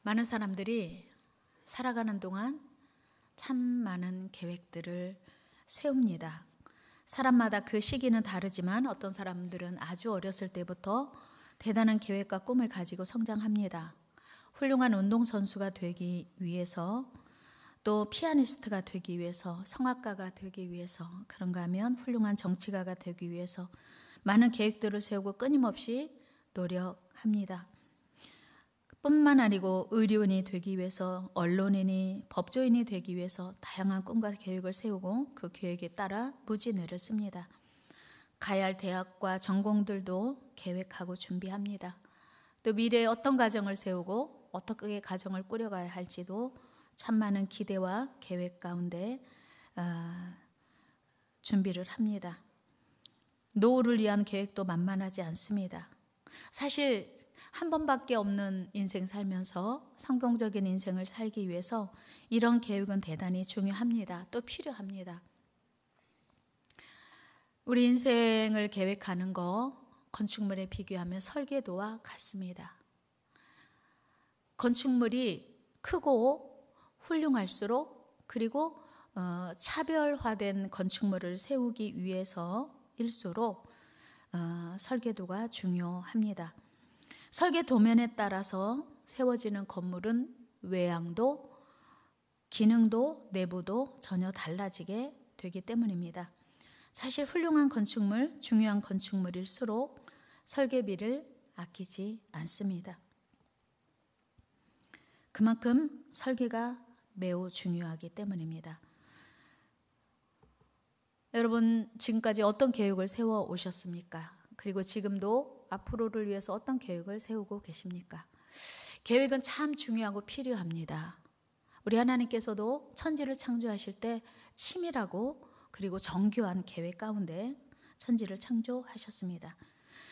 많은 사람들이 살아가는 동안 참 많은 계획들을 세웁니다. 사람마다 그 시기는 다르지만 어떤 사람들은 아주 어렸을 때부터 대단한 계획과 꿈을 가지고 성장합니다. 훌륭한 운동선수가 되기 위해서, 또 피아니스트가 되기 위해서, 성악가가 되기 위해서, 그런가 하면 훌륭한 정치가가 되기 위해서 많은 계획들을 세우고 끊임없이 노력합니다. 뿐만 아니고 의료인이 되기 위해서, 언론인이, 법조인이 되기 위해서 다양한 꿈과 계획을 세우고 그 계획에 따라 무진애를 씁니다. 가야 할 대학과 전공들도 계획하고 준비합니다. 또 미래에 어떤 가정을 세우고 어떻게 가정을 꾸려가야 할지도 참 많은 기대와 계획 가운데 준비를 합니다. 노후를 위한 계획도 만만하지 않습니다. 사실 한 번밖에 없는 인생 살면서 성공적인 인생을 살기 위해서 이런 계획은 대단히 중요합니다. 또 필요합니다. 우리 인생을 계획하는 거 건축물에 비교하면 설계도와 같습니다. 건축물이 크고 훌륭할수록, 그리고 차별화된 건축물을 세우기 위해서일수록 설계도가 중요합니다. 설계 도면에 따라서 세워지는 건물은 외양도, 기능도, 내부도 전혀 달라지게 되기 때문입니다. 사실 훌륭한 건축물, 중요한 건축물일수록 설계비를 아끼지 않습니다. 그만큼 설계가 매우 중요하기 때문입니다. 여러분, 지금까지 어떤 계획을 세워 오셨습니까? 그리고 지금도 앞으로를 위해서 어떤 계획을 세우고 계십니까? 계획은 참 중요하고 필요합니다. 우리 하나님께서도 천지를 창조하실 때 치밀하고 그리고 정교한 계획 가운데 천지를 창조하셨습니다.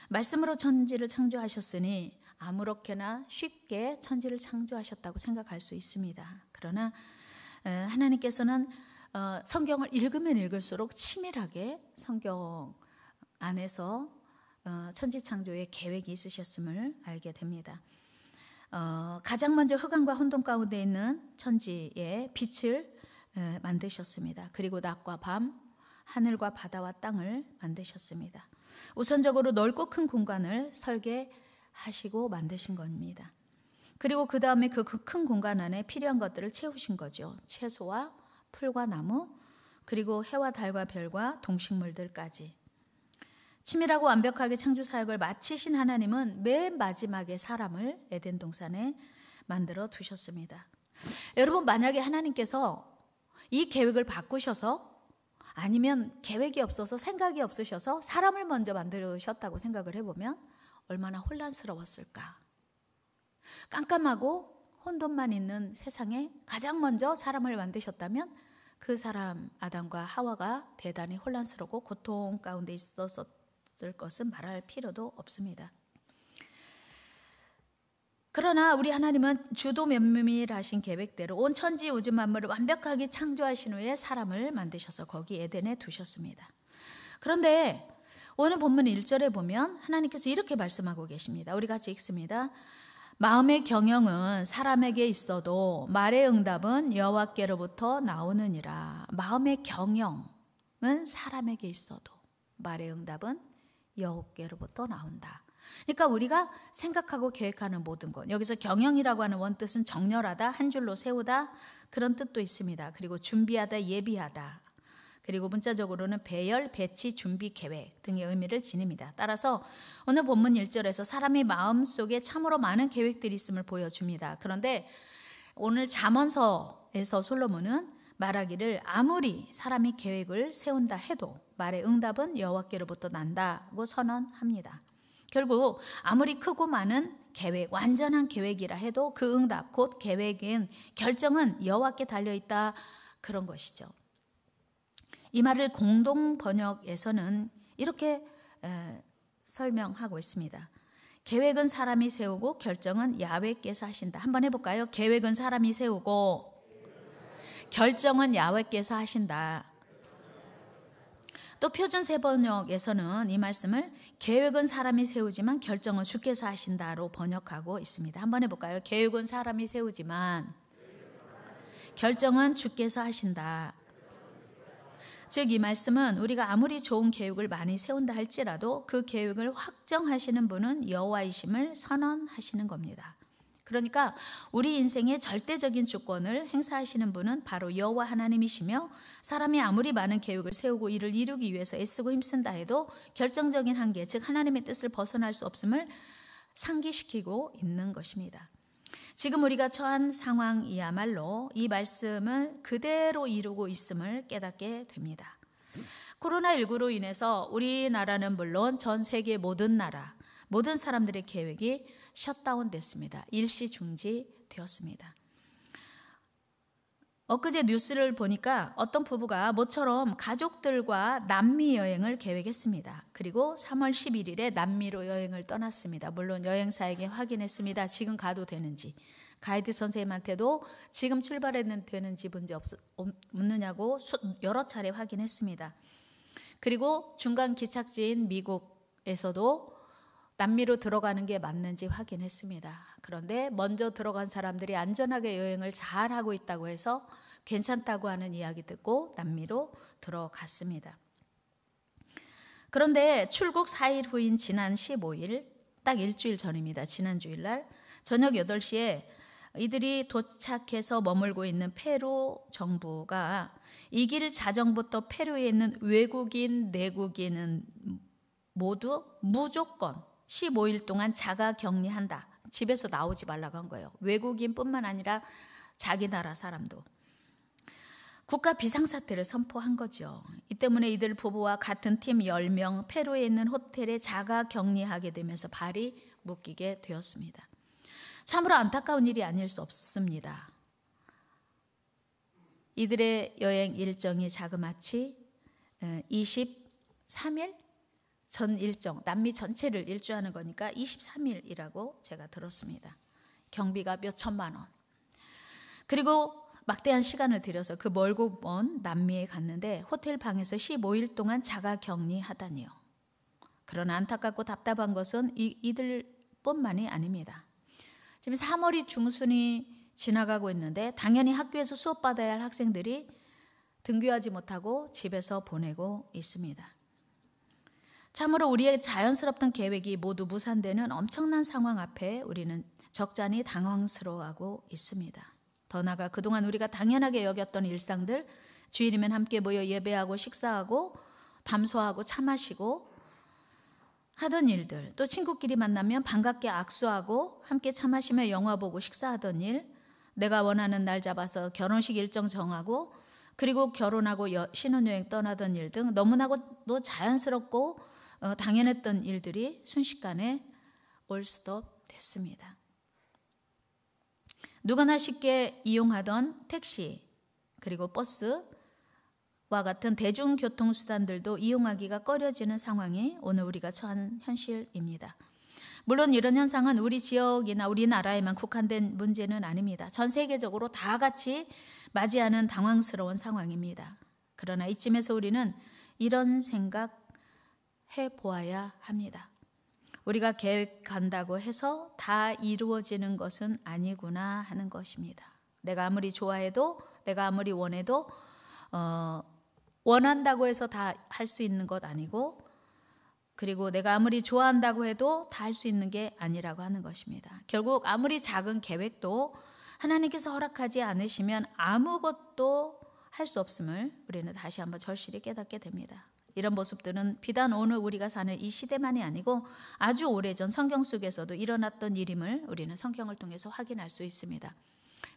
말씀으로 천지를 창조하셨으니 아무렇게나 쉽게 천지를 창조하셨다고 생각할 수 있습니다. 그러나 하나님께서는 성경을 읽으면 읽을수록 치밀하게 성경 안에서 천지 창조의 계획이 있으셨음을 알게 됩니다. 가장 먼저 흑암과 혼돈 가운데 있는 천지에 빛을 만드셨습니다. 그리고 낮과 밤, 하늘과 바다와 땅을 만드셨습니다. 우선적으로 넓고 큰 공간을 설계하시고 만드신 겁니다. 그리고 그 다음에 그 큰 공간 안에 필요한 것들을 채우신 거죠. 채소와 풀과 나무, 그리고 해와 달과 별과 동식물들까지. 치밀하고 완벽하게 창조 사역을 마치신 하나님은 맨 마지막에 사람을 에덴 동산에 만들어 두셨습니다. 여러분, 만약에 하나님께서 이 계획을 바꾸셔서, 아니면 계획이 없어서 생각이 없으셔서 사람을 먼저 만드셨다고 생각을 해보면 얼마나 혼란스러웠을까. 깜깜하고 혼돈만 있는 세상에 가장 먼저 사람을 만드셨다면 그 사람 아담과 하와가 대단히 혼란스럽고 고통 가운데 있었을 것은 말할 필요도 없습니다. 그러나 우리 하나님은 주도 면밀하신 계획대로 온 천지 우주 만물을 완벽하게 창조하신 후에 사람을 만드셔서 거기 에덴에 두셨습니다. 그런데 오늘 본문 1절에 보면 하나님께서 이렇게 말씀하고 계십니다. 우리 같이 읽습니다. 마음의 경영은 사람에게 있어도 말의 응답은 여호와께로부터 나오느니라. 마음의 경영은 사람에게 있어도 말의 응답은 여호와께로부터 나온다. 그러니까 우리가 생각하고 계획하는 모든 것, 여기서 경영이라고 하는 원뜻은 정렬하다, 한 줄로 세우다, 그런 뜻도 있습니다. 그리고 준비하다, 예비하다, 그리고 문자적으로는 배열, 배치, 준비, 계획 등의 의미를 지닙니다. 따라서 오늘 본문 1절에서 사람의 마음속에 참으로 많은 계획들이 있음을 보여줍니다. 그런데 오늘 잠언서에서 솔로몬은 말하기를 아무리 사람이 계획을 세운다 해도 말의 응답은 여호와께로부터 난다고 선언합니다. 결국 아무리 크고 많은 계획, 완전한 계획이라 해도 그 응답, 곧 계획인 결정은 여호와께 달려있다, 그런 것이죠. 이 말을 공동 번역에서는 이렇게 설명하고 있습니다. 계획은 사람이 세우고 결정은 야훼께서 하신다. 한번 해볼까요? 계획은 사람이 세우고 결정은 야훼께서 하신다. 또 표준 세번역에서는 이 말씀을 계획은 사람이 세우지만 결정은 주께서 하신다로 번역하고 있습니다. 한번 해볼까요? 계획은 사람이 세우지만 결정은 주께서 하신다. 즉 이 말씀은 우리가 아무리 좋은 계획을 많이 세운다 할지라도 그 계획을 확정하시는 분은 여호와이심을 선언하시는 겁니다. 그러니까 우리 인생의 절대적인 주권을 행사하시는 분은 바로 여호와 하나님이시며, 사람이 아무리 많은 계획을 세우고 이를 이루기 위해서 애쓰고 힘쓴다 해도 결정적인 한계, 즉 하나님의 뜻을 벗어날 수 없음을 상기시키고 있는 것입니다. 지금 우리가 처한 상황이야말로 이 말씀을 그대로 이루고 있음을 깨닫게 됩니다. 코로나19로 인해서 우리나라는 물론 전 세계 모든 나라, 모든 사람들의 계획이 셧다운 됐습니다. 일시 중지되었습니다. 엊그제 뉴스를 보니까 어떤 부부가 모처럼 가족들과 남미 여행을 계획했습니다. 그리고 3월 11일에 남미로 여행을 떠났습니다. 물론 여행사에게 확인했습니다. 지금 가도 되는지. 가이드 선생님한테도 지금 출발해도 되는지 문제 없느냐고 여러 차례 확인했습니다. 그리고 중간 기착지인 미국에서도 남미로 들어가는 게 맞는지 확인했습니다. 그런데 먼저 들어간 사람들이 안전하게 여행을 잘 하고 있다고 해서 괜찮다고 하는 이야기 듣고 남미로 들어갔습니다. 그런데 출국 4일 후인 지난 15일, 딱 일주일 전입니다. 지난 주일날 저녁 8시에 이들이 도착해서 머물고 있는 페루 정부가 이 길 자정부터 페루에 있는 외국인, 내국인은 모두 무조건 15일 동안 자가 격리한다. 집에서 나오지 말라고 한 거예요. 외국인뿐만 아니라 자기 나라 사람도. 국가 비상사태를 선포한 거죠. 이 때문에 이들 부부와 같은 팀 10명 페루에 있는 호텔에 자가 격리하게 되면서 발이 묶이게 되었습니다. 참으로 안타까운 일이 아닐 수 없습니다. 이들의 여행 일정이 자그마치 23일 전 일정, 남미 전체를 일주하는 거니까 23일이라고 제가 들었습니다. 경비가 몇 천만 원. 그리고 막대한 시간을 들여서 그 멀고 먼 남미에 갔는데 호텔 방에서 15일 동안 자가 격리하다니요. 그러나 안타깝고 답답한 것은 이들뿐만이 아닙니다. 지금 3월이 중순이 지나가고 있는데 당연히 학교에서 수업받아야 할 학생들이 등교하지 못하고 집에서 보내고 있습니다. 참으로 우리의 자연스럽던 계획이 모두 무산되는 엄청난 상황 앞에 우리는 적잖이 당황스러워하고 있습니다. 더 나아가 그동안 우리가 당연하게 여겼던 일상들, 주일이면 함께 모여 예배하고 식사하고 담소하고 차 마시고 하던 일들, 또 친구끼리 만나면 반갑게 악수하고 함께 차 마시며 영화 보고 식사하던 일, 내가 원하는 날 잡아서 결혼식 일정 정하고 그리고 결혼하고 신혼여행 떠나던 일 등 너무나도 자연스럽고 당연했던 일들이 순식간에 올스톱 됐습니다. 누구나 쉽게 이용하던 택시 그리고 버스와 같은 대중교통수단들도 이용하기가 꺼려지는 상황이 오늘 우리가 처한 현실입니다. 물론 이런 현상은 우리 지역이나 우리나라에만 국한된 문제는 아닙니다. 전 세계적으로 다 같이 맞이하는 당황스러운 상황입니다. 그러나 이쯤에서 우리는 이런 생각 해보아야 합니다. 우리가 계획한다고 해서 다 이루어지는 것은 아니구나 하는 것입니다. 내가 아무리 좋아해도, 내가 아무리 원해도 원한다고 해서 다 할 수 있는 것 아니고, 그리고 내가 아무리 좋아한다고 해도 다 할 수 있는 게 아니라고 하는 것입니다. 결국 아무리 작은 계획도 하나님께서 허락하지 않으시면 아무것도 할 수 없음을 우리는 다시 한번 절실히 깨닫게 됩니다. 이런 모습들은 비단 오늘 우리가 사는 이 시대만이 아니고 아주 오래전 성경 속에서도 일어났던 일임을 우리는 성경을 통해서 확인할 수 있습니다.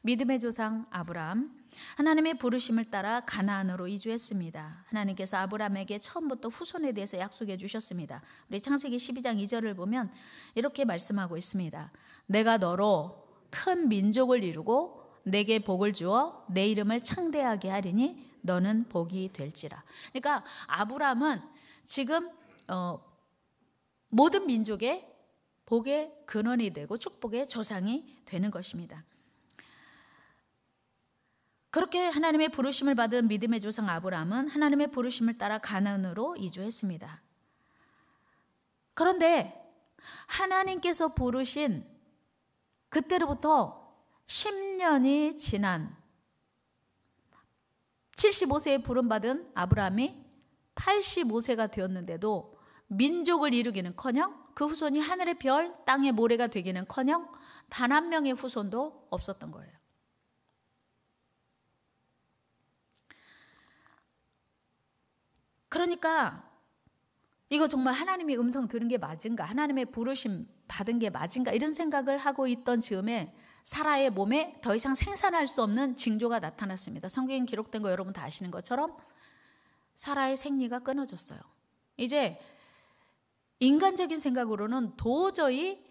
믿음의 조상 아브라함, 하나님의 부르심을 따라 가나안으로 이주했습니다. 하나님께서 아브라함에게 처음부터 후손에 대해서 약속해 주셨습니다. 우리 창세기 12장 2절을 보면 이렇게 말씀하고 있습니다. 내가 너로 큰 민족을 이루고 내게 복을 주어 내 이름을 창대하게 하리니 너는 복이 될지라. 그러니까 아브라함은 지금 모든 민족의 복의 근원이 되고 축복의 조상이 되는 것입니다. 그렇게 하나님의 부르심을 받은 믿음의 조상 아브라함은 하나님의 부르심을 따라 가나안으로 이주했습니다. 그런데 하나님께서 부르신 그때로부터 10년이 지난 75세에 부름받은 아브라함이 85세가 되었는데도 민족을 이루기는커녕 그 후손이 하늘의 별, 땅의 모래가 되기는커녕 단 한 명의 후손도 없었던 거예요. 그러니까 이거 정말 하나님의 음성 들은 게 맞은가? 하나님의 부르심 받은 게 맞은가? 이런 생각을 하고 있던 즈음에 사라의 몸에 더 이상 생산할 수 없는 징조가 나타났습니다. 성경에 기록된 거 여러분 다 아시는 것처럼 사라의 생리가 끊어졌어요. 이제 인간적인 생각으로는 도저히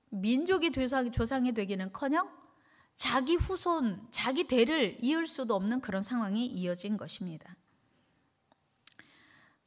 민족이 조상이 되기는커녕 자기 후손, 자기 대를 이을 수도 없는 그런 상황이 이어진 것입니다.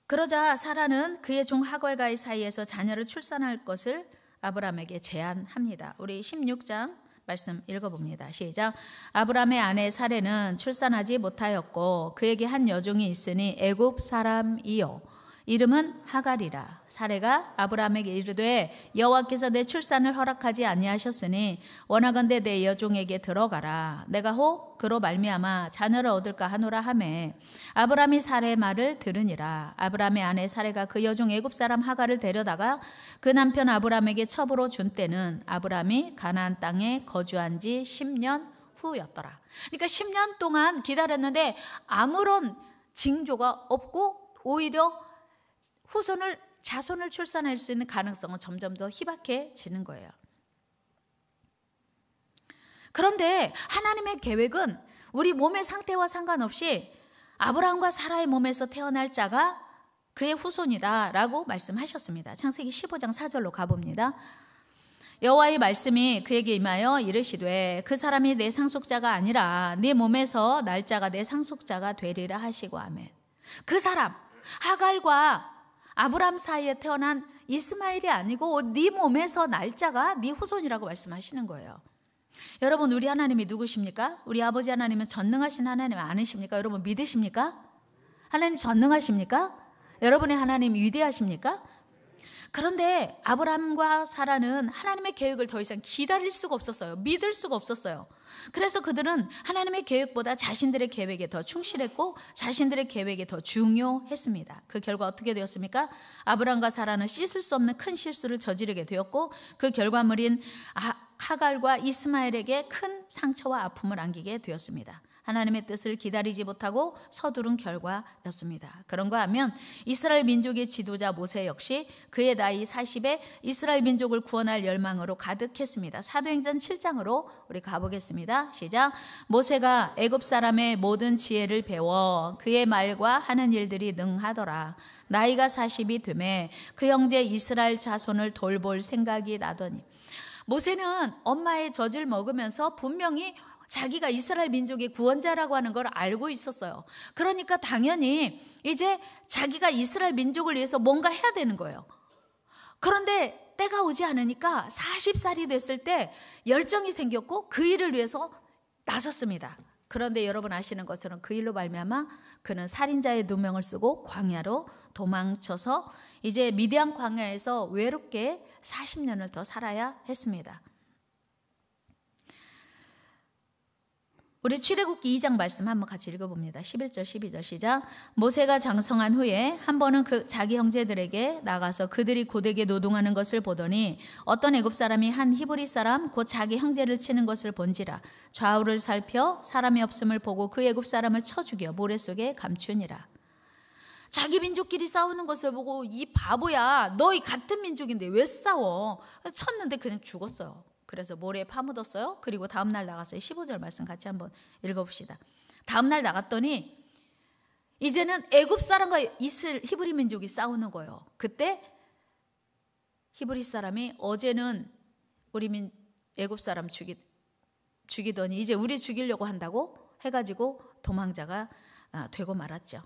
그러자 사라는 그의 종 하걸과의 사이에서 자녀를 출산할 것을 아브라함에게 제안합니다. 우리 16장 말씀 읽어봅니다. 시작. 아브라함의 아내 사레는 출산하지 못하였고 그에게 한 여종이 있으니 애굽 사람이요 이름은 하갈이라. 사레가 아브라함에게 이르되 여호와께서 내 출산을 허락하지 아니하셨으니 원하건대 내 여종에게 들어가라. 내가 혹 그로 말미암아 자녀를 얻을까 하노라 하매 아브라함이 사레의 말을 들으니라. 아브라함의 아내 사레가 그 여종 애굽 사람 하갈을 데려다가 그 남편 아브라함에게 첩으로 준 때는 아브라함이 가나안 땅에 거주한 지 10년 후였더라. 그러니까 10년 동안 기다렸는데 아무런 징조가 없고 오히려 자손을 출산할 수 있는 가능성은 점점 더 희박해지는 거예요. 그런데 하나님의 계획은 우리 몸의 상태와 상관없이 아브라함과 사라의 몸에서 태어날 자가 그의 후손이다라고 말씀하셨습니다. 창세기 15장 4절로 가봅니다. 여호와의 말씀이 그에게 임하여 이르시되 그 사람이 내 상속자가 아니라 네 몸에서 날 자가 내 상속자가 되리라 하시고 아멘. 그 사람 하갈과 아브라함 사이에 태어난 이스마엘이 아니고 네 몸에서 날짜가 네 후손이라고 말씀하시는 거예요. 여러분 우리 하나님이 누구십니까? 우리 아버지 하나님은 전능하신 하나님 아니십니까? 여러분 믿으십니까? 하나님 전능하십니까? 여러분의 하나님 위대하십니까? 그런데 아브라함과 사라는 하나님의 계획을 더 이상 기다릴 수가 없었어요. 믿을 수가 없었어요. 그래서 그들은 하나님의 계획보다 자신들의 계획에 더 충실했고 자신들의 계획에 더 중요했습니다. 그 결과 어떻게 되었습니까? 아브라함과 사라는 씻을 수 없는 큰 실수를 저지르게 되었고 그 결과물인 하갈과 이스마엘에게 큰 상처와 아픔을 안기게 되었습니다. 하나님의 뜻을 기다리지 못하고 서두른 결과였습니다. 그런가 하면 이스라엘 민족의 지도자 모세 역시 그의 나이 40에 이스라엘 민족을 구원할 열망으로 가득했습니다. 사도행전 7장으로 우리 가보겠습니다. 시작. 모세가 애굽 사람의 모든 지혜를 배워 그의 말과 하는 일들이 능하더라. 나이가 40이 되매 그 형제 이스라엘 자손을 돌볼 생각이 나더니 모세는 엄마의 젖을 먹으면서 분명히 자기가 이스라엘 민족의 구원자라고 하는 걸 알고 있었어요. 그러니까 당연히 이제 자기가 이스라엘 민족을 위해서 뭔가 해야 되는 거예요. 그런데 때가 오지 않으니까 40살이 됐을 때 열정이 생겼고 그 일을 위해서 나섰습니다. 그런데 여러분 아시는 것처럼 그 일로 말미암아 그는 살인자의 누명을 쓰고 광야로 도망쳐서 이제 미디안 광야에서 외롭게 40년을 더 살아야 했습니다. 우리 출애굽기 2장 말씀 한번 같이 읽어봅니다. 11절 12절 시작. 모세가 장성한 후에 한 번은 자기 형제들에게 나가서 그들이 고되게 노동하는 것을 보더니 어떤 애굽 사람이 한 히브리 사람 곧 자기 형제를 치는 것을 본지라. 좌우를 살펴 사람이 없음을 보고 그 애굽 사람을 쳐 죽여 모래 속에 감추니라. 자기 민족끼리 싸우는 것을 보고 이 바보야 너희 같은 민족인데 왜 싸워? 쳤는데 그냥 죽었어요. 그래서 모래에 파묻었어요. 그리고 다음 날 나갔어요. 15절 말씀 같이 한번 읽어봅시다. 다음 날 나갔더니 이제는 애굽 사람과 히브리 민족이 싸우는 거예요. 그때 히브리 사람이 어제는 우리 애굽 사람 죽이더니 이제 우리 죽이려고 한다고 해가지고 도망자가 되고 말았죠.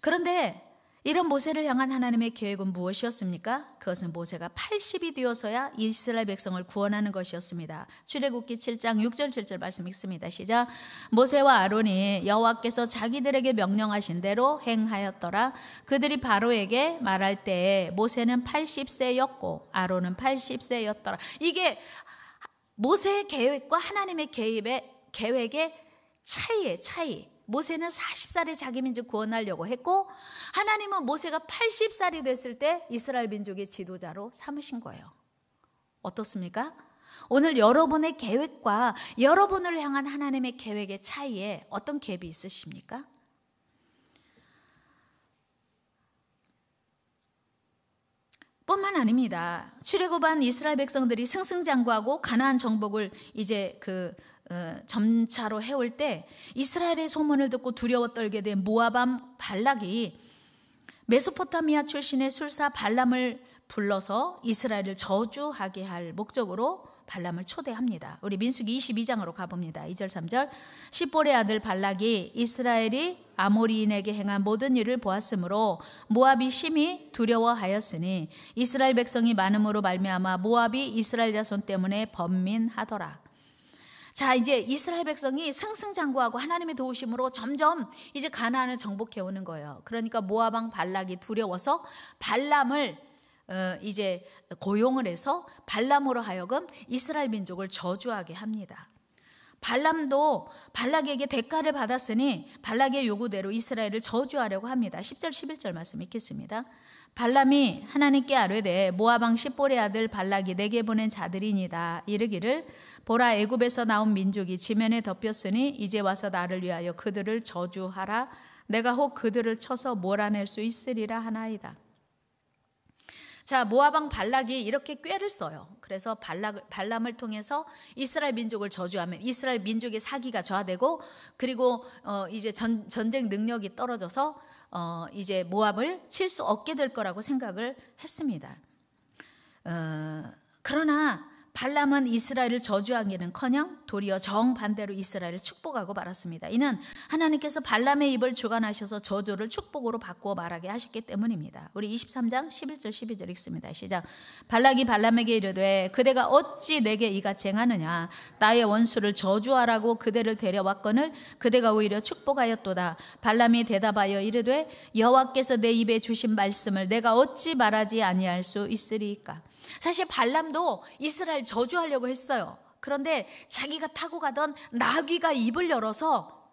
그런데 이런 모세를 향한 하나님의 계획은 무엇이었습니까? 그것은 모세가 80이 되어서야 이스라엘 백성을 구원하는 것이었습니다. 출애굽기 7장 6절 7절 말씀 읽습니다. 시작. 모세와 아론이 여호와께서 자기들에게 명령하신 대로 행하였더라. 그들이 바로에게 말할 때에 모세는 80세였고 아론은 80세였더라. 이게 모세의 계획과 하나님의 계획의 차이예요. 차이. 모세는 40살에 자기 민족 구원하려고 했고 하나님은 모세가 80살이 됐을 때 이스라엘 민족의 지도자로 삼으신 거예요. 어떻습니까? 오늘 여러분의 계획과 여러분을 향한 하나님의 계획의 차이에 어떤 갭이 있으십니까? 뿐만 아닙니다. 출애굽한 이스라엘 백성들이 승승장구하고 가나안 정복을 이제 점차로 해올 때 이스라엘의 소문을 듣고 두려워 떨게 된 모압 발락이 메소포타미아 출신의 술사 발람을 불러서 이스라엘을 저주하게 할 목적으로 발람을 초대합니다. 우리 민수기 22장으로 가봅니다. 2절 3절. 십볼의 아들 발락이 이스라엘이 아모리인에게 행한 모든 일을 보았으므로 모압이 심히 두려워하였으니 이스라엘 백성이 많음으로 말미암아 모압이 이스라엘 자손 때문에 번민하더라. 자, 이제 이스라엘 백성이 승승장구하고 하나님의 도우심으로 점점 이제 가나안을 정복해 오는 거예요. 그러니까 모압 왕 발락이 두려워서 발람을 이제 고용을 해서 발람으로 하여금 이스라엘 민족을 저주하게 합니다. 발람도 발락에게 대가를 받았으니 발락의 요구대로 이스라엘을 저주하려고 합니다. 10절 11절 말씀 읽겠습니다. 발람이 하나님께 아뢰되 모압 왕 십볼의 아들 발락이 내게 보낸 자들이니다. 이르기를 보라 애굽에서 나온 민족이 지면에 덮였으니 이제 와서 나를 위하여 그들을 저주하라. 내가 혹 그들을 쳐서 몰아낼 수 있으리라 하나이다. 자, 모압 왕 발락이 이렇게 꾀를 써요. 그래서 발람을 통해서 이스라엘 민족을 저주하면 이스라엘 민족의 사기가 저하되고 그리고 이제 전쟁 능력이 떨어져서 이제 모압을 칠 수 없게 될 거라고 생각을 했습니다. 그러나 발람은 이스라엘을 저주하기는커녕 도리어 정반대로 이스라엘을 축복하고 말았습니다. 이는 하나님께서 발람의 입을 주관하셔서 저주를 축복으로 바꾸어 말하게 하셨기 때문입니다. 우리 23장 11절 12절 읽습니다. 시작. 발락이 발람에게 이르되 그대가 어찌 내게 이같이 행하느냐. 나의 원수를 저주하라고 그대를 데려왔거늘 그대가 오히려 축복하였도다. 발람이 대답하여 이르되 여호와께서 내 입에 주신 말씀을 내가 어찌 말하지 아니할 수 있으리이까. 사실 발람도 이스라엘 저주하려고 했어요. 그런데 자기가 타고 가던 나귀가 입을 열어서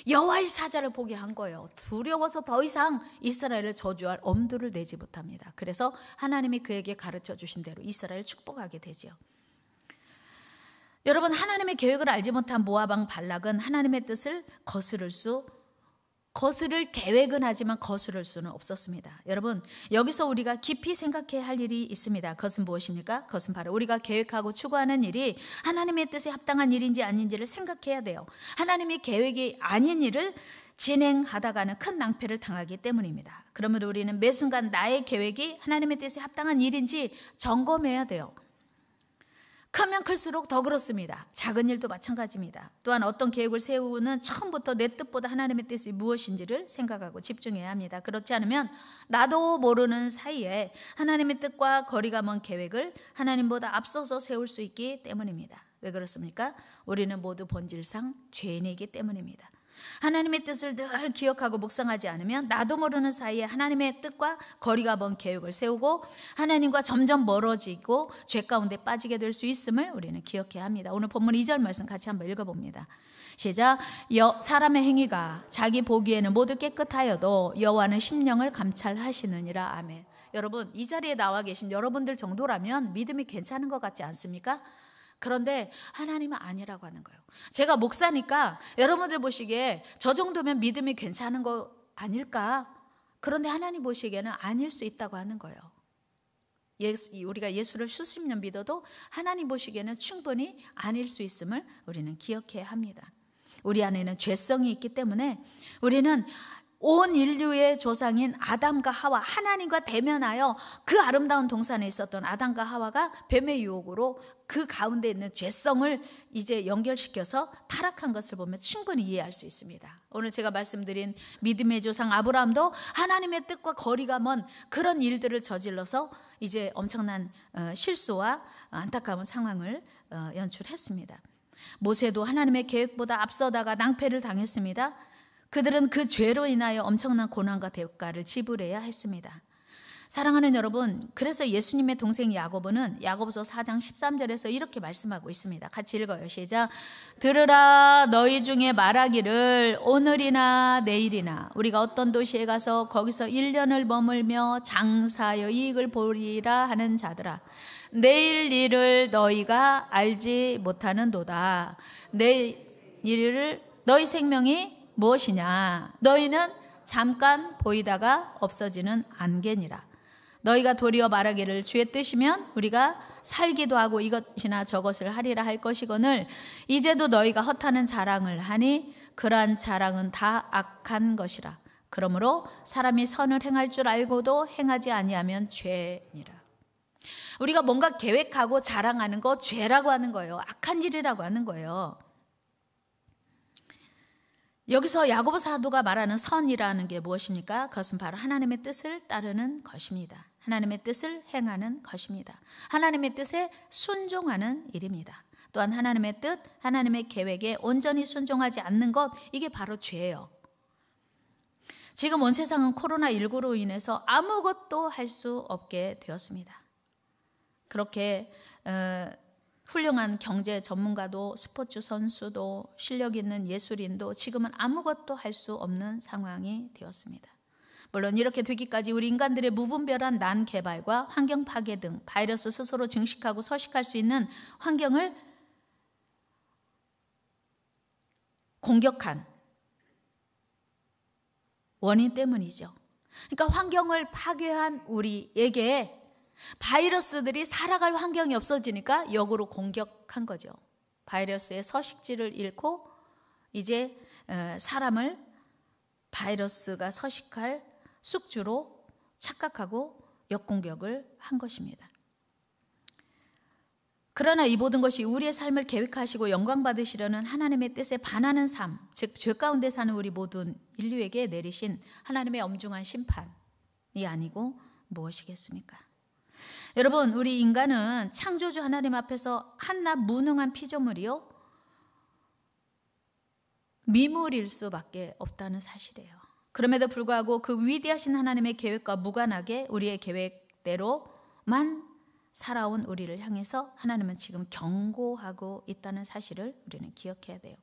여호와의 사자를 보게 한 거예요. 두려워서 더 이상 이스라엘을 저주할 엄두를 내지 못합니다. 그래서 하나님이 그에게 가르쳐 주신 대로 이스라엘을 축복하게 되죠. 여러분, 하나님의 계획을 알지 못한 모압 왕 발락은 하나님의 뜻을 거스를 계획은 하지만 거스를 수는 없었습니다. 여러분, 여기서 우리가 깊이 생각해야 할 일이 있습니다. 그것은 무엇입니까? 그것은 바로 우리가 계획하고 추구하는 일이 하나님의 뜻에 합당한 일인지 아닌지를 생각해야 돼요. 하나님의 계획이 아닌 일을 진행하다가는 큰 낭패를 당하기 때문입니다. 그러면 우리는 매 순간 나의 계획이 하나님의 뜻에 합당한 일인지 점검해야 돼요. 크면 클수록 더 그렇습니다. 작은 일도 마찬가지입니다. 또한 어떤 계획을 세우는 처음부터 내 뜻보다 하나님의 뜻이 무엇인지를 생각하고 집중해야 합니다. 그렇지 않으면 나도 모르는 사이에 하나님의 뜻과 거리가 먼 계획을 하나님보다 앞서서 세울 수 있기 때문입니다. 왜 그렇습니까? 우리는 모두 본질상 죄인이기 때문입니다. 하나님의 뜻을 늘 기억하고 묵상하지 않으면 나도 모르는 사이에 하나님의 뜻과 거리가 먼 계획을 세우고 하나님과 점점 멀어지고 죄 가운데 빠지게 될 수 있음을 우리는 기억해야 합니다. 오늘 본문 2절 말씀 같이 한번 읽어봅니다. 시작. 사람의 행위가 자기 보기에는 모두 깨끗하여도 여호와는 심령을 감찰하시느니라. 아멘. 여러분, 이 자리에 나와 계신 여러분들 정도라면 믿음이 괜찮은 것 같지 않습니까? 그런데 하나님은 아니라고 하는 거예요. 제가 목사니까 여러분들 보시기에 저 정도면 믿음이 괜찮은 거 아닐까? 그런데 하나님 보시기에는 아닐 수 있다고 하는 거예요. 우리가 예수를 수십 년 믿어도 하나님 보시기에는 충분히 아닐 수 있음을 우리는 기억해야 합니다. 우리 안에는 죄성이 있기 때문에 우리는 온 인류의 조상인 아담과 하와, 하나님과 대면하여 그 아름다운 동산에 있었던 아담과 하와가 뱀의 유혹으로 그 가운데 있는 죄성을 이제 연결시켜서 타락한 것을 보면 충분히 이해할 수 있습니다. 오늘 제가 말씀드린 믿음의 조상 아브라함도 하나님의 뜻과 거리가 먼 그런 일들을 저질러서 이제 엄청난 실수와 안타까운 상황을 연출했습니다. 모세도 하나님의 계획보다 앞서다가 낭패를 당했습니다. 그들은 그 죄로 인하여 엄청난 고난과 대가를 지불해야 했습니다. 사랑하는 여러분, 그래서 예수님의 동생 야고보는 야고보서 4장 13절에서 이렇게 말씀하고 있습니다. 같이 읽어요. 시작. 들으라, 너희 중에 말하기를 오늘이나 내일이나 우리가 어떤 도시에 가서 거기서 1년을 머물며 장사하여 이익을 보리라 하는 자들아, 내일 일을 너희가 알지 못하는도다. 내일 일을 너희 생명이 무엇이냐? 너희는 잠깐 보이다가 없어지는 안개니라. 너희가 도리어 말하기를 주의 뜻이면 우리가 살기도 하고 이것이나 저것을 하리라 할 것이거늘 이제도 너희가 헛하는 자랑을 하니 그러한 자랑은 다 악한 것이라. 그러므로 사람이 선을 행할 줄 알고도 행하지 아니하면 죄니라. 우리가 뭔가 계획하고 자랑하는 거 죄라고 하는 거예요. 악한 일이라고 하는 거예요. 여기서 야고보 사도가 말하는 선이라는 게 무엇입니까? 그것은 바로 하나님의 뜻을 따르는 것입니다. 하나님의 뜻을 행하는 것입니다. 하나님의 뜻에 순종하는 일입니다. 또한 하나님의 뜻, 하나님의 계획에 온전히 순종하지 않는 것, 이게 바로 죄예요. 지금 온 세상은 코로나19로 인해서 아무것도 할 수 없게 되었습니다. 그렇게 훌륭한 경제 전문가도 스포츠 선수도 실력 있는 예술인도 지금은 아무것도 할 수 없는 상황이 되었습니다. 물론 이렇게 되기까지 우리 인간들의 무분별한 난개발과 환경 파괴 등 바이러스 스스로 증식하고 서식할 수 있는 환경을 공격한 원인 때문이죠. 그러니까 환경을 파괴한 우리에게 바이러스들이 살아갈 환경이 없어지니까 역으로 공격한 거죠. 바이러스의 서식지를 잃고 이제 사람을 바이러스가 서식할 숙주로 착각하고 역공격을 한 것입니다. 그러나 이 모든 것이 우리의 삶을 계획하시고 영광 받으시려는 하나님의 뜻에 반하는 삶, 즉 죄 가운데 사는 우리 모든 인류에게 내리신 하나님의 엄중한 심판이 아니고 무엇이겠습니까? 여러분, 우리 인간은 창조주 하나님 앞에서 한낱 무능한 피조물이요 미물일 수밖에 없다는 사실이에요. 그럼에도 불구하고 그 위대하신 하나님의 계획과 무관하게 우리의 계획대로만 살아온 우리를 향해서 하나님은 지금 경고하고 있다는 사실을 우리는 기억해야 돼요.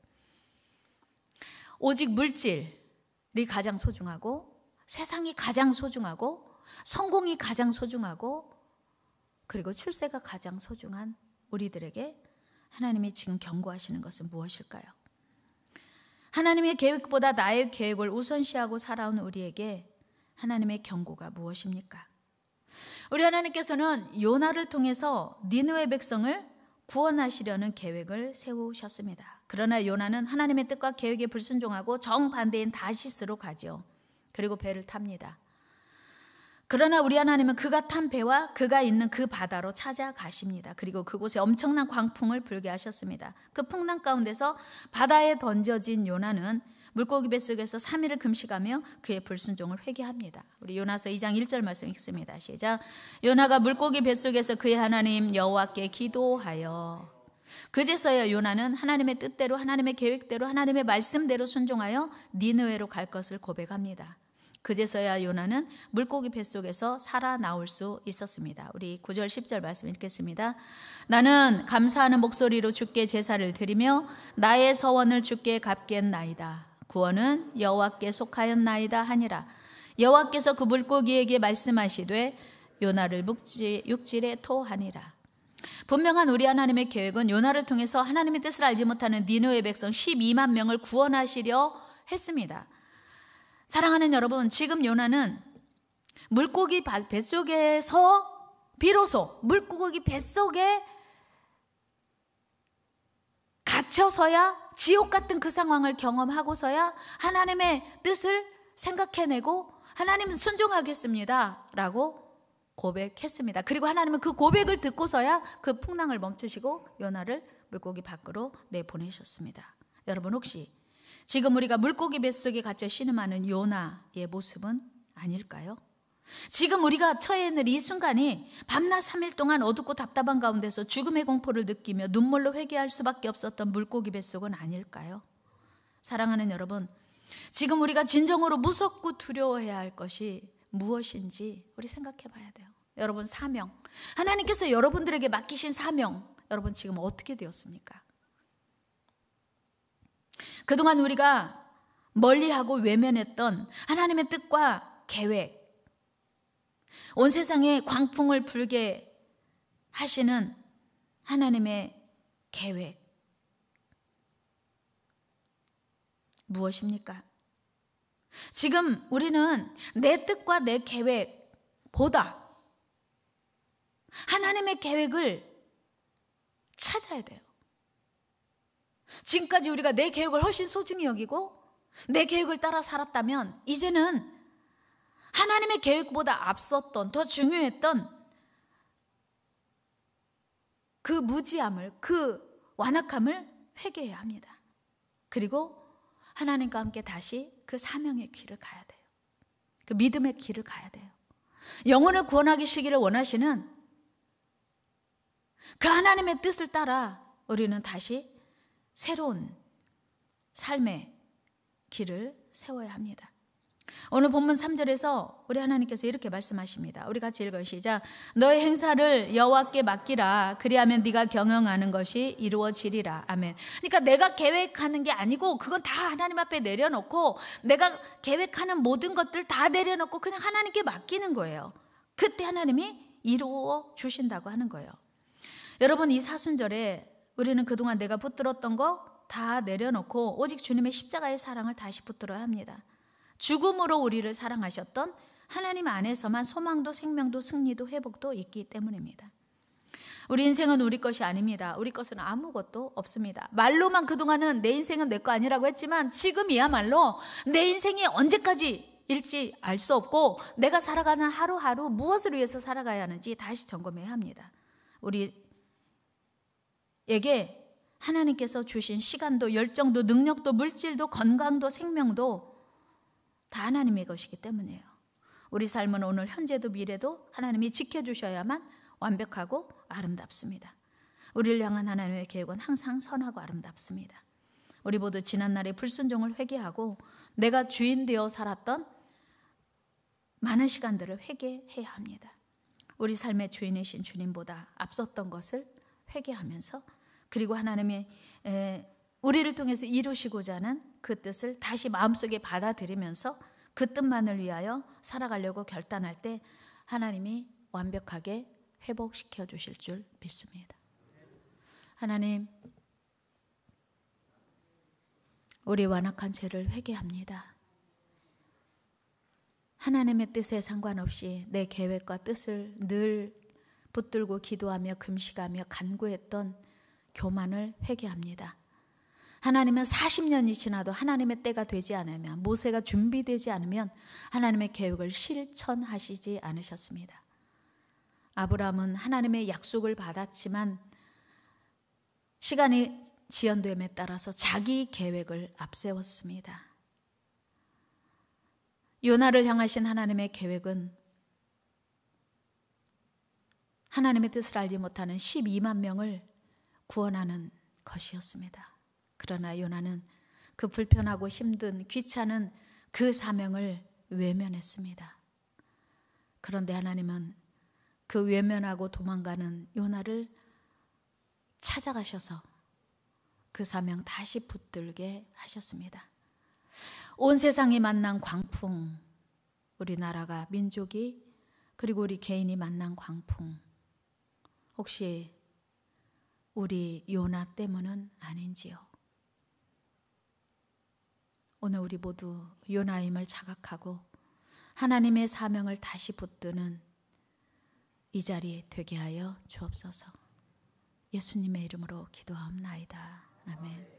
오직 물질이 가장 소중하고 세상이 가장 소중하고 성공이 가장 소중하고 그리고 출세가 가장 소중한 우리들에게 하나님이 지금 경고하시는 것은 무엇일까요? 하나님의 계획보다 나의 계획을 우선시하고 살아온 우리에게 하나님의 경고가 무엇입니까? 우리 하나님께서는 요나를 통해서 니느웨 백성을 구원하시려는 계획을 세우셨습니다. 그러나 요나는 하나님의 뜻과 계획에 불순종하고 정반대인 다시스로 가죠. 그리고 배를 탑니다. 그러나 우리 하나님은 그가 탄 배와 그가 있는 그 바다로 찾아가십니다. 그리고 그곳에 엄청난 광풍을 불게 하셨습니다. 그 풍랑 가운데서 바다에 던져진 요나는 물고기 뱃속에서 3일을 금식하며 그의 불순종을 회개합니다. 우리 요나서 2장 1절 말씀 읽습니다. 시작. 요나가 물고기 뱃속에서 그의 하나님 여호와께 기도하여. 그제서야 요나는 하나님의 뜻대로 하나님의 계획대로 하나님의 말씀대로 순종하여 니느웨로 갈 것을 고백합니다. 그제서야 요나는 물고기 뱃속에서 살아나올 수 있었습니다. 우리 9절 10절 말씀 읽겠습니다. 나는 감사하는 목소리로 주께 제사를 드리며 나의 서원을 주께 갚겠나이다. 구원은 여호와께 속하였나이다 하니라. 여호와께서 그 물고기에게 말씀하시되 요나를 육질에 토하니라. 분명한 우리 하나님의 계획은 요나를 통해서 하나님의 뜻을 알지 못하는 니느웨 백성 12만 명을 구원하시려 했습니다. 사랑하는 여러분, 지금 요나는 물고기 뱃속에서 비로소 물고기 뱃속에 갇혀서야 지옥 같은 그 상황을 경험하고서야 하나님의 뜻을 생각해내고 하나님은 순종하겠습니다 라고 고백했습니다. 그리고 하나님은 그 고백을 듣고서야 그 풍랑을 멈추시고 요나를 물고기 밖으로 내보내셨습니다. 여러분, 혹시 지금 우리가 물고기 뱃속에 갇혀 신음하는 요나의 모습은 아닐까요? 지금 우리가 처해 있는 이 순간이 밤낮 3일 동안 어둡고 답답한 가운데서 죽음의 공포를 느끼며 눈물로 회개할 수밖에 없었던 물고기 뱃속은 아닐까요? 사랑하는 여러분, 지금 우리가 진정으로 무섭고 두려워해야 할 것이 무엇인지 우리 생각해 봐야 돼요. 여러분, 사명, 하나님께서 여러분들에게 맡기신 사명, 여러분 지금 어떻게 되었습니까? 그동안 우리가 멀리하고 외면했던 하나님의 뜻과 계획, 온 세상에 광풍을 불게 하시는 하나님의 계획, 무엇입니까? 지금 우리는 내 뜻과 내 계획보다 하나님의 계획을 찾아야 돼요. 지금까지 우리가 내 계획을 훨씬 소중히 여기고 내 계획을 따라 살았다면 이제는 하나님의 계획보다 앞섰던, 더 중요했던 그 무지함을, 그 완악함을 회개해야 합니다. 그리고 하나님과 함께 다시 그 사명의 길을 가야 돼요. 그 믿음의 길을 가야 돼요. 영혼을 구원하시기를 원하시는 그 하나님의 뜻을 따라 우리는 다시 새로운 삶의 길을 세워야 합니다. 오늘 본문 3절에서 우리 하나님께서 이렇게 말씀하십니다. 우리 같이 읽어요. 시작. 너의 행사를 여호와께 맡기라. 그리하면 네가 경영하는 것이 이루어지리라. 아멘. 그러니까 내가 계획하는 게 아니고 그건 다 하나님 앞에 내려놓고 내가 계획하는 모든 것들 다 내려놓고 그냥 하나님께 맡기는 거예요. 그때 하나님이 이루어 주신다고 하는 거예요. 여러분, 이 사순절에 우리는 그동안 내가 붙들었던 거 다 내려놓고 오직 주님의 십자가의 사랑을 다시 붙들어야 합니다. 죽음으로 우리를 사랑하셨던 하나님 안에서만 소망도 생명도 승리도 회복도 있기 때문입니다. 우리 인생은 우리 것이 아닙니다. 우리 것은 아무것도 없습니다. 말로만 그동안은 내 인생은 내 거 아니라고 했지만 지금이야말로 내 인생이 언제까지 일지 알 수 없고 내가 살아가는 하루하루 무엇을 위해서 살아가야 하는지 다시 점검해야 합니다. 우리에게 하나님께서 주신 시간도 열정도 능력도 물질도 건강도 생명도 다 하나님의 것이기 때문이에요. 우리 삶은 오늘 현재도 미래도 하나님이 지켜주셔야만 완벽하고 아름답습니다. 우리를 향한 하나님의 계획은 항상 선하고 아름답습니다. 우리 모두 지난날의 불순종을 회개하고 내가 주인 되어 살았던 많은 시간들을 회개해야 합니다. 우리 삶의 주인이신 주님보다 앞섰던 것을 회개하면서 그리고 하나님이 우리를 통해서 이루시고자 하는 그 뜻을 다시 마음속에 받아들이면서 그 뜻만을 위하여 살아가려고 결단할 때 하나님이 완벽하게 회복시켜 주실 줄 믿습니다. 하나님, 우리 완악한 죄를 회개합니다. 하나님의 뜻에 상관없이 내 계획과 뜻을 늘 붙들고 기도하며 금식하며 간구했던 교만을 회개합니다. 하나님은 40년이 지나도 하나님의 때가 되지 않으면, 모세가 준비되지 않으면 하나님의 계획을 실천하시지 않으셨습니다. 아브라함은 하나님의 약속을 받았지만 시간이 지연됨에 따라서 자기 계획을 앞세웠습니다. 요나를 향하신 하나님의 계획은 하나님의 뜻을 알지 못하는 12만 명을 구원하는 것이었습니다. 그러나 요나는 그 불편하고 힘든 귀찮은 그 사명을 외면했습니다. 그런데 하나님은 그 외면하고 도망가는 요나를 찾아가셔서 그 사명 다시 붙들게 하셨습니다. 온 세상이 만난 광풍, 우리나라가 민족이 그리고 우리 개인이 만난 광풍, 혹시 우리 요나 때문은 아닌지요? 오늘 우리 모두 요나임을 자각하고 하나님의 사명을 다시 붙드는 이 자리에 되게 하여 주옵소서. 예수님의 이름으로 기도하옵나이다. 아멘.